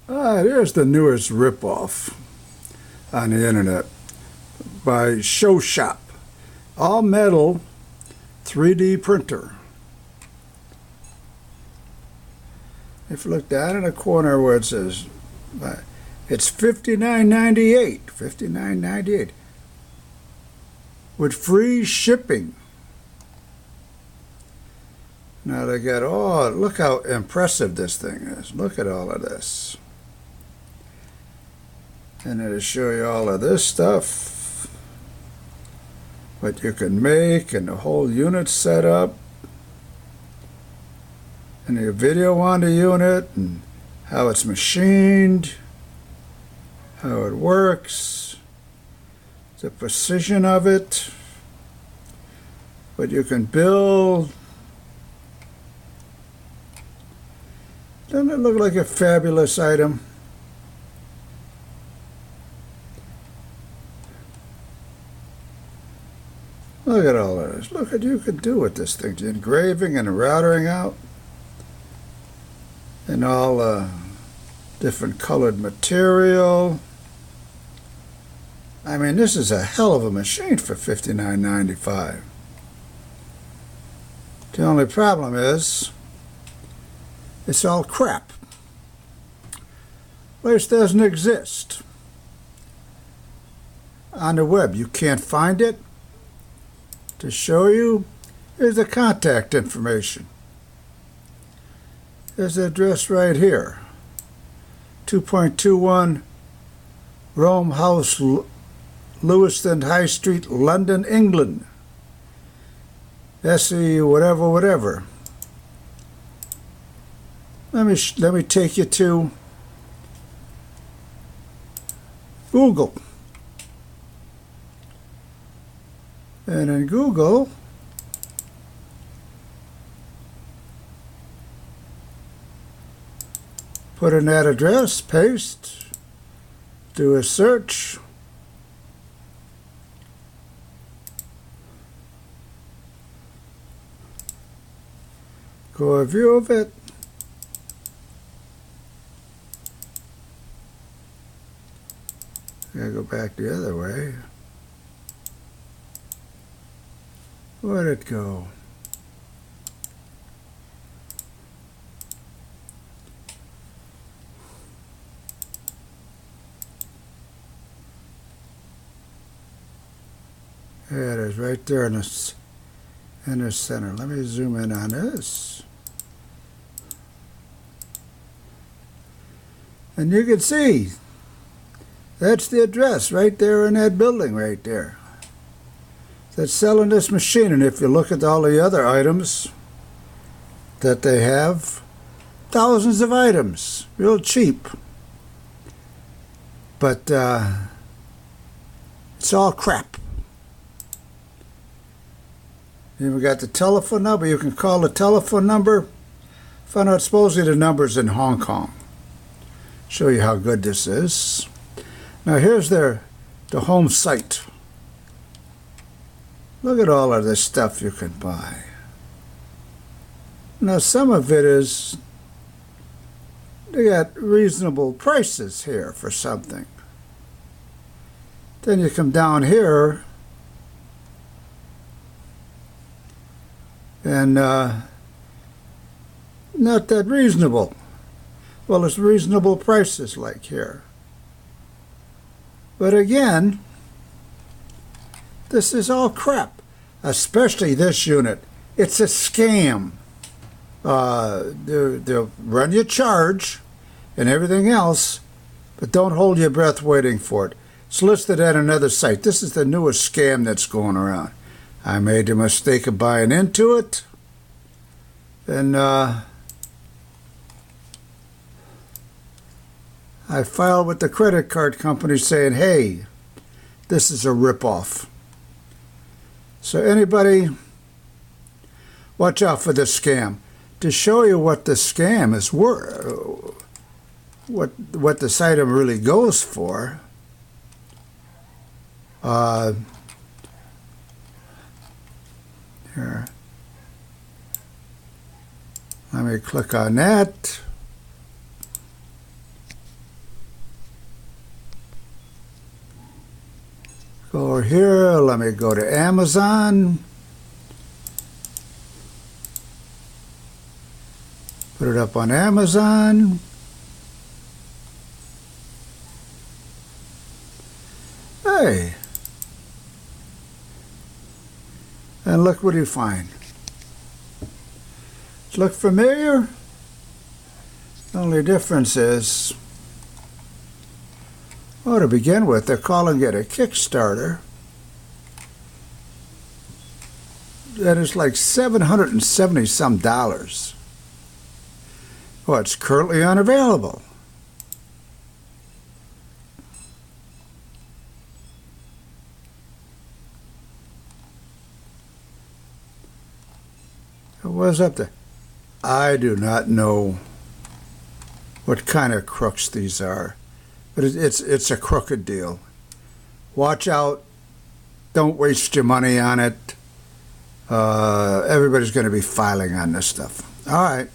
Here's the newest ripoff on the internet by Showshop. All metal 3D printer. If you look down in the corner where it says it's $59.98 with free shipping. Now they got, oh, look how impressive this thing is. Look at all of this. And it'll show you all of this stuff, what you can make, and the whole unit set up, and the video on the unit, and how it's machined, how it works, the precision of it, what you can build. Doesn't it look like a fabulous item? Look at all of this. Look what you can do with this thing. The engraving and the routering out. And all different colored material. I mean, this is a hell of a machine for $59.95. The only problem is, it's all crap. Place doesn't exist. On the web, you can't find it. To show you, here's the contact information. There's the address right here. 2.21 Rome House, Lewiston High Street, London, England. SE whatever. Let me take you to Google. And in Google, put in that address, paste, do a search. Go a view of it. Gotta go back the other way. Where'd it go? There it is, right there in the center. Let me zoom in on this. And you can see, that's the address right there in that building right there. That's selling this machine. And if you look at all the other items that they have, thousands of items, real cheap. But it's all crap. And we got the telephone number. You can call the telephone number. Find out supposedly the number's in Hong Kong. Show you how good this is. Now here's the home site. Look at all of this stuff you can buy. Now some of it is, they got reasonable prices here for something. Then you come down here and not that reasonable. Well, it's reasonable prices like here. But again, this is all crap, especially this unit. It's a scam. They'll run you a charge and everything else, but don't hold your breath waiting for it. It's listed at another site. This is the newest scam that's going around. I made the mistake of buying into it, and I filed with the credit card company saying, hey, this is a ripoff. So anybody, watch out for this scam. To show you what the scam is worth, what this item really goes for, here. Let me click on that. go over here. Let me go to Amazon. Put it up on Amazon. Hey. And look what you find. Does it look familiar? The only difference is, well, to begin with, they're calling it a Kickstarter. That is like $770 some. Well, it's currently unavailable. It was up there. I do not know what kind of crooks these are, but it's a crooked deal. Watch out. Don't waste your money on it. Everybody's going to be filing on this stuff. All right.